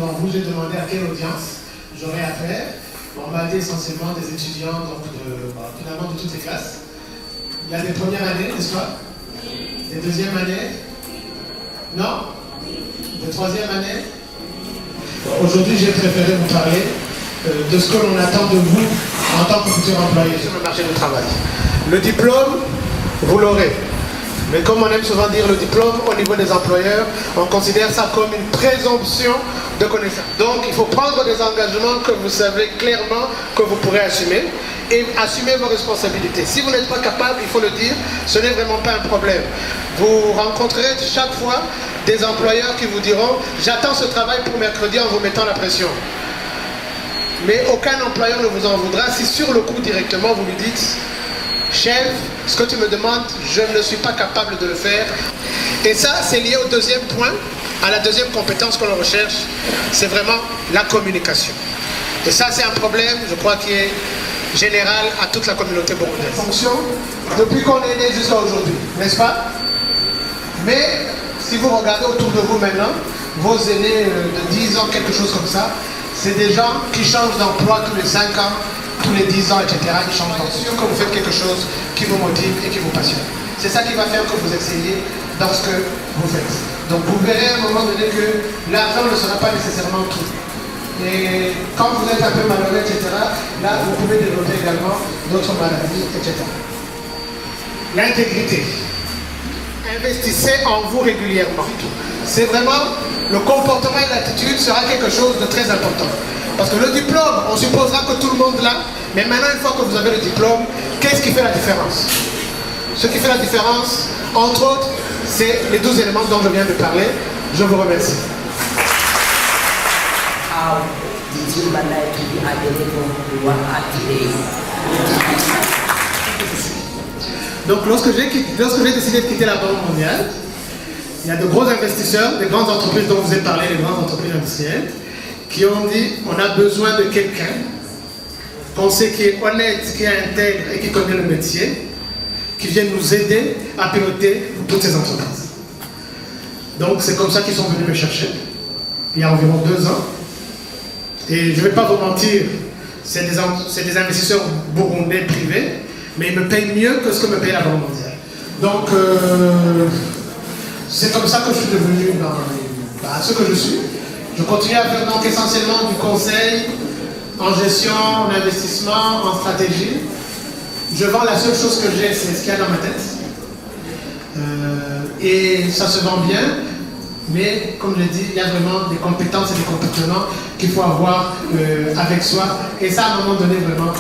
devant vous, j'ai demandé à quelle audience j'aurais affaire. On m'a dit essentiellement des étudiants donc finalement de toutes les classes. Il y a des premières années, n'est-ce pas? Des deuxièmes années? Non? Des troisième années? Aujourd'hui, j'ai préféré vous parler de ce que l'on attend de vous en tant que futur employé sur le marché du travail. Le diplôme, vous l'aurez. Mais comme on aime souvent dire le diplôme, au niveau des employeurs, on considère ça comme une présomption de connaissance. Donc il faut prendre des engagements que vous savez clairement que vous pourrez assumer et assumer vos responsabilités. Si vous n'êtes pas capable, il faut le dire, ce n'est vraiment pas un problème. Vous rencontrerez chaque fois des employeurs qui vous diront « j'attends ce travail pour mercredi en vous mettant la pression ». Mais aucun employeur ne vous en voudra si sur le coup directement vous lui dites « chef, ce que tu me demandes, je ne suis pas capable de le faire ». Et ça, c'est lié au deuxième point, à la deuxième compétence que l'on recherche, c'est vraiment la communication. Et ça, c'est un problème, je crois, qui est général à toute la communauté burundaise. Fonction depuis qu'on est né jusqu'à aujourd'hui, n'est-ce pas? Mais si vous regardez autour de vous maintenant, vos aînés de 10 ans, quelque chose comme ça, c'est des gens qui changent d'emploi tous les 5 ans, tous les 10 ans, etc. Ils changent d'emploi. C'est sûr que vous faites quelque chose qui vous motive et qui vous passionne. C'est ça qui va faire que vous excelliez dans ce que vous faites. Donc vous verrez à un moment donné que l'argent ne sera pas nécessairement tout. Et quand vous êtes un peu malheureux, etc., là, vous pouvez développer également d'autres maladies, etc. L'intégrité. Investissez en vous régulièrement. C'est vraiment, le comportement et l'attitude sera quelque chose de très important. Parce que le diplôme, on supposera que tout le monde l'a, mais maintenant, une fois que vous avez le diplôme, qu'est-ce qui fait la différence? Ce qui fait la différence, entre autres, c'est les 12 éléments dont je viens de parler. Je vous remercie. How did you manage to be available to work at today? Donc lorsque j'ai décidé de quitter la Banque mondiale, il y a de gros investisseurs, des grandes entreprises dont vous avez parlé, les grandes entreprises industrielles, qui ont dit on a besoin de quelqu'un qu'on sait qui est honnête, qui est intègre et qui connaît le métier, qui vienne nous aider à piloter toutes ces entreprises. Donc c'est comme ça qu'ils sont venus me chercher, il y a environ 2 ans. Et je ne vais pas vous mentir, c'est des investisseurs burundais privés, mais ils me payent mieux que ce que me paye la Banque mondiale. Donc, c'est comme ça que je suis devenu ce que je suis. Je continue à faire donc essentiellement du conseil en gestion, en investissement, en stratégie. Je vends la seule chose que j'ai, c'est ce qu'il y a dans ma tête. Et ça se vend bien. Mais, comme je l'ai dit, il y a vraiment des compétences et des comportements qu'il faut avoir avec soi. Et ça, à un moment donné, vraiment,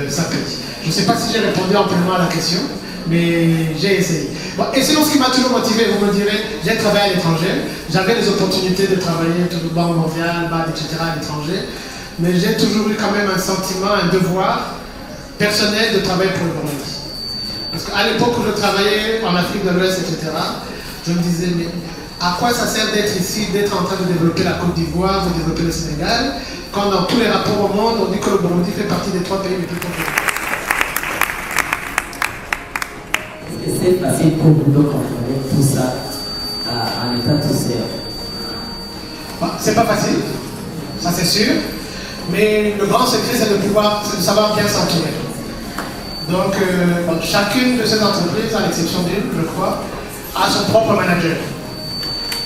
ça paye. Je ne sais pas si j'ai répondu amplement à la question, mais j'ai essayé. Bon, et sinon, ce qui m'a toujours motivé, vous me direz, j'ai travaillé à l'étranger. J'avais les opportunités de travailler tout le Banque mondiale, BAD, etc. à l'étranger. Mais j'ai toujours eu quand même un sentiment, un devoir personnel de travailler pour le Burundi. Parce qu'à l'époque où je travaillais en Afrique de l'Ouest, etc., je me disais, mais à quoi ça sert d'être ici, d'être en train de développer la Côte d'Ivoire, de développer le Sénégal, quand dans tous les rapports au monde, on dit que le Burundi fait partie des 3 pays les plus pauvres. Est-ce que c'est facile pour vous de contrôler tout ça en état tout seul? C'est pas facile, ça c'est sûr, mais le grand secret c'est de savoir bien s'entourer. Donc chacune de ces entreprises, à l'exception d'une, je crois, a son propre manager.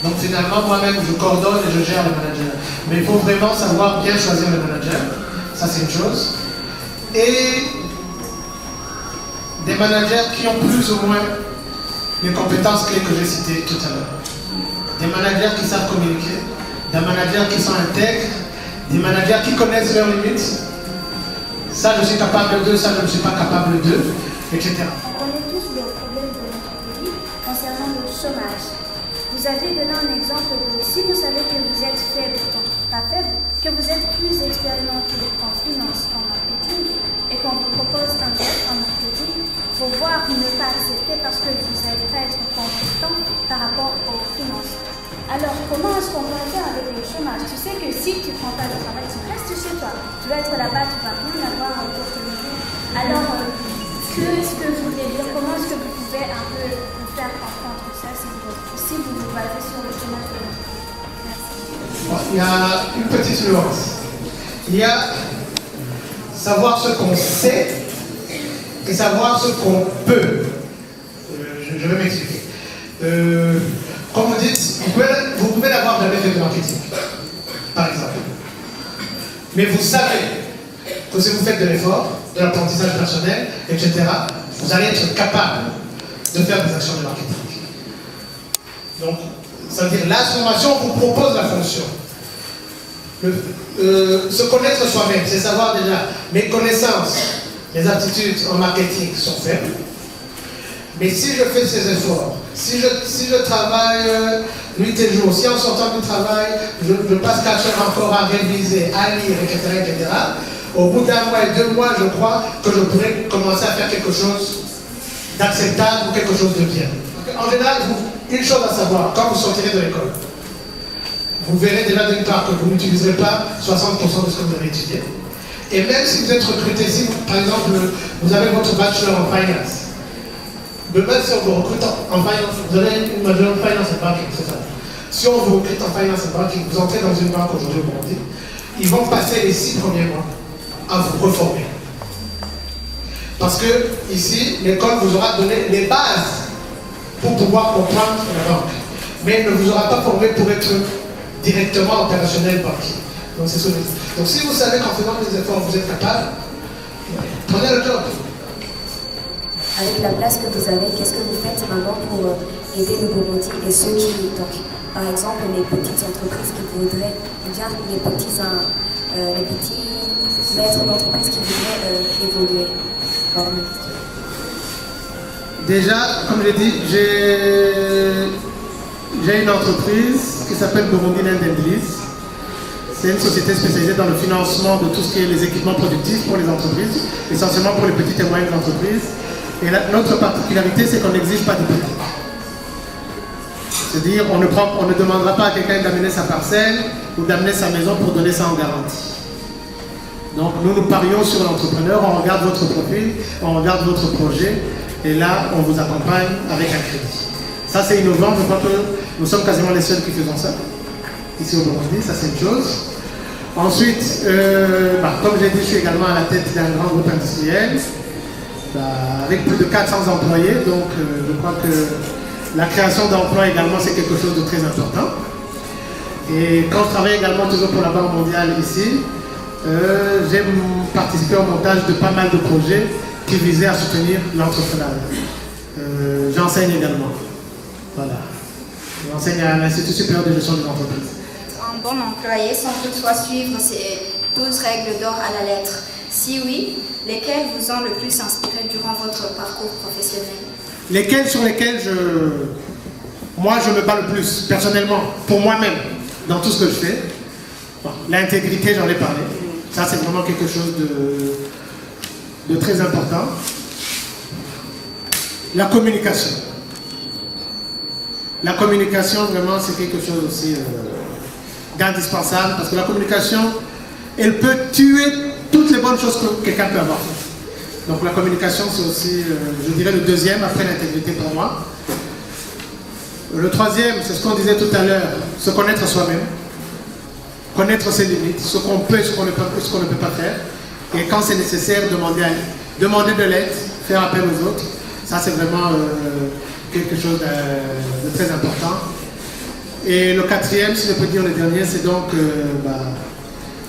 Donc finalement, moi-même, je coordonne et je gère le manager. Mais il faut vraiment savoir bien choisir le manager. Ça, c'est une chose. Et des managers qui ont plus ou moins les compétences clés que j'ai citées tout à l'heure. Des managers qui savent communiquer, des managers qui sont intègres, des managers qui connaissent leurs limites. Ça, je suis capable d'eux, ça, je ne suis pas capable d'eux, etc. On connaît tous le problème de notre pays concernant le chômage. Vous avez donné un exemple de si vous savez que vous êtes faible, pas faible, que vous êtes plus expérimenté en finance, en marketing, et qu'on vous propose un job en marketing, il faut voir ne pas accepter parce que vous n'allez pas être compétent par rapport aux finances. Alors, comment est-ce qu'on va faire avec le chômage? Tu sais que si tu ne prends pas le travail, tu restes chez toi. Tu vas être là-bas, tu ne vas rien avoir pour te lever. Alors, qu'est-ce que vous voulez dire? Comment est-ce que vous pouvez un peu vous faire comprendre ça si vous vous basez sur le chômage de l'entreprise? Merci. il y a une petite nuance. Il y a savoir ce qu'on sait et savoir ce qu'on peut. Je vais m'expliquer. Comme vous dites, vous pouvez n'avoir jamais fait de marketing, par exemple. Mais vous savez que si vous faites de l'effort, de l'apprentissage personnel, etc., vous allez être capable de faire des actions de marketing. Donc, ça veut dire la formation vous propose la fonction. Se connaître soi-même, c'est savoir déjà mes connaissances, mes aptitudes en marketing sont faibles. Mais si je fais ces efforts, si je travaille nuit et jour, si en sortant du travail, je passe 4 heures encore à réviser, à lire, etc., au bout d'un mois et 2 mois, je crois que je pourrais commencer à faire quelque chose d'acceptable ou quelque chose de bien. En général, une chose à savoir, quand vous sortirez de l'école, vous verrez déjà d'une part que vous n'utiliserez pas 60% de ce que vous avez étudié. Et même si vous êtes recruté, si vous, par exemple, vous avez votre bachelor en finance, même si on vous recrute en finance, vous avez une majeure en finance et banking, c'est ça. Si on vous recrute en finance et banking, vous entrez dans une banque aujourd'hui au Burundi, ils vont passer les 6 premiers mois à vous reformer. Parce que ici, l'école vous aura donné les bases pour pouvoir comprendre la banque. Mais elle ne vous aura pas formé pour être directement opérationnel banquier. Donc c'est ce que je dis. Donc si vous savez qu'en faisant des efforts, vous êtes capable, prenez le job. Avec la place que vous avez, qu'est-ce que vous faites maintenant pour aider le Burundi et ceux qui, donc, par exemple, les petites entreprises qui voudraient, ou bien les petits maîtres d'entreprise qui voudraient évoluer? Déjà, comme j'ai dit, j'ai une entreprise qui s'appelle Burundi Land & Lease. C'est une société spécialisée dans le financement de tout ce qui est les équipements productifs pour les entreprises, essentiellement pour les petites et moyennes entreprises. Et notre particularité, c'est qu'on n'exige pas d'hypothèque. C'est-à-dire, on ne demandera pas à quelqu'un d'amener sa parcelle ou d'amener sa maison pour donner ça en garantie. Donc, nous parions sur l'entrepreneur, on regarde votre profil, on regarde votre projet, et là, on vous accompagne avec un crédit. Ça, c'est innovant, je crois que nous sommes quasiment les seuls qui faisons ça, ici au Burundi, ça c'est une chose. Ensuite, comme j'ai dit, je suis également à la tête d'un grand groupe industriel, avec plus de 400 employés, donc je crois que la création d'emplois également c'est quelque chose de très important. Et quand je travaille également toujours pour la Banque mondiale ici, j'ai participé au montage de pas mal de projets qui visaient à soutenir l'entrepreneuriat. J'enseigne également. Voilà. J'enseigne à l'Institut supérieur de gestion des entreprises. Un bon employé sans toutefois suivre ces 12 règles d'or à la lettre. Si oui, lesquelles vous ont le plus inspiré durant votre parcours professionnel? Lesquelles sur lesquelles moi je me bats le plus, personnellement, pour moi-même, dans tout ce que je fais. Bon, l'intégrité, j'en ai parlé. Ça, c'est vraiment quelque chose de très important. La communication. La communication, vraiment, c'est quelque chose aussi d'indispensable, parce que la communication, elle peut tuer toutes les bonnes choses que quelqu'un peut avoir fait. Donc la communication, c'est aussi, je dirais, le deuxième, après l'intégrité pour moi. Le troisième, c'est ce qu'on disait tout à l'heure, se connaître soi-même, connaître ses limites, ce qu'on peut et ce qu'on ne peut pas faire. Et quand c'est nécessaire, demander de l'aide, faire appel aux autres. Ça, c'est vraiment quelque chose de très important. Et le quatrième, si je peux dire le dernier, c'est donc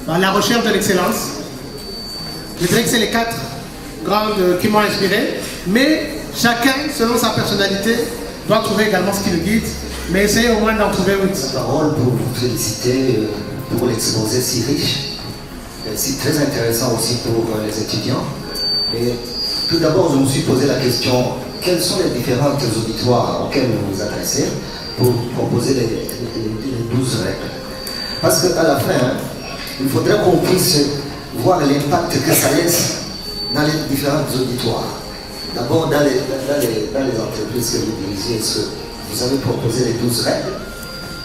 la recherche de l'excellence. Je dirais que c'est les 4 grandes qui m'ont inspiré, mais chacun, selon sa personnalité, doit trouver également ce qui le guide, mais essayez au moins d'en trouver une. La parole pour vous féliciter pour l'exposé si riche, c'est très intéressant aussi pour les étudiants. Et tout d'abord, je me suis posé la question, quels sont les différents auditoires auxquels vous vous adressez pour proposer les 12 règles? Parce qu'à la fin, il faudrait qu'on puisse voir l'impact que ça laisse dans les différents auditoires. D'abord, dans les entreprises que vous dirigez, est-ce que vous avez proposé les 12 règles?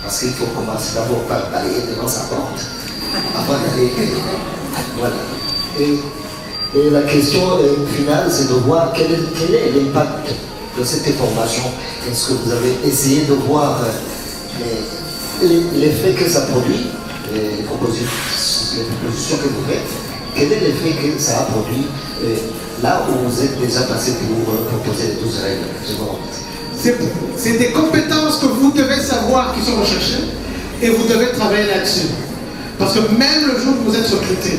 Parce qu'il faut commencer d'abord par balayer devant sa porte, avant d'aller. Voilà. Et la question finale, c'est de voir quel est l'impact de cette formation. Est-ce que vous avez essayé de voir l'effet que ça produit les propositions que vous faites, quel est l'effet que ça a produit là où vous êtes déjà passé pour proposer les 12 règles? Je vous remercie. C'est des compétences que vous devez savoir qui sont recherchées et vous devez travailler là-dessus. Parce que même le jour où vous êtes recruté,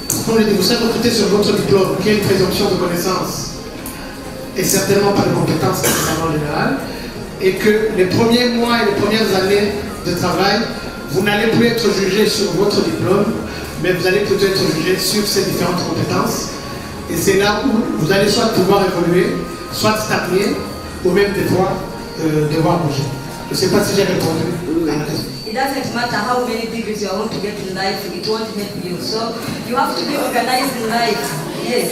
vous serez recruté sur votre diplôme, qui est une présomption de connaissance, et certainement pas de compétences en général, et que les premiers mois et les premières années de travail, vous n'allez plus être jugé sur votre diplôme, mais vous allez plutôt être jugé sur ces différentes compétences. Et c'est là où vous allez soit pouvoir évoluer, soit stagner, ou même des fois devoir bouger. Je ne sais pas si j'ai répondu à la question. It doesn't matter how many degrees you want to get in life, it won't help you. So you have to be organized in life. Yes.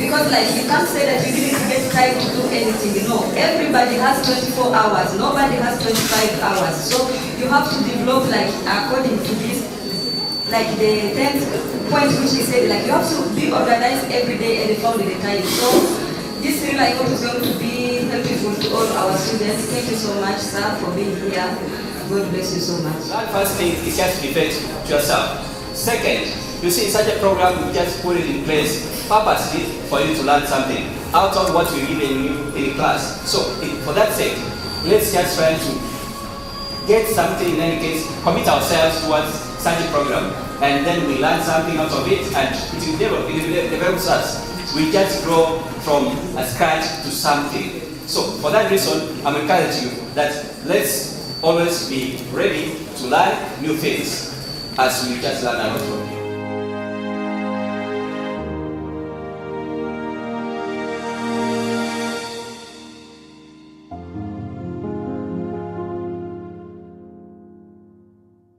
Because like you can't say that you didn't get time to do anything. No. Everybody has 24 hours. Nobody has 25 hours. So you have to develop like according to this, like the 10th point which he said, like you have to be organized every day and found the time. So this really I hope is going to be helpful to all our students. Thank you so much, sir, for being here. God bless you so much. That first thing is just reflect to yourself. Second, you see such a program, you just put it in place purposely for you to learn something out of what we're giving you in class. So for that sake, let's just try to get something in any case, commit ourselves towards such a program, and then we learn something out of it, and it develops us. We just grow from a scratch to something. So for that reason, I'm encouraging you that let's always be ready to learn new things as we just learn a lot.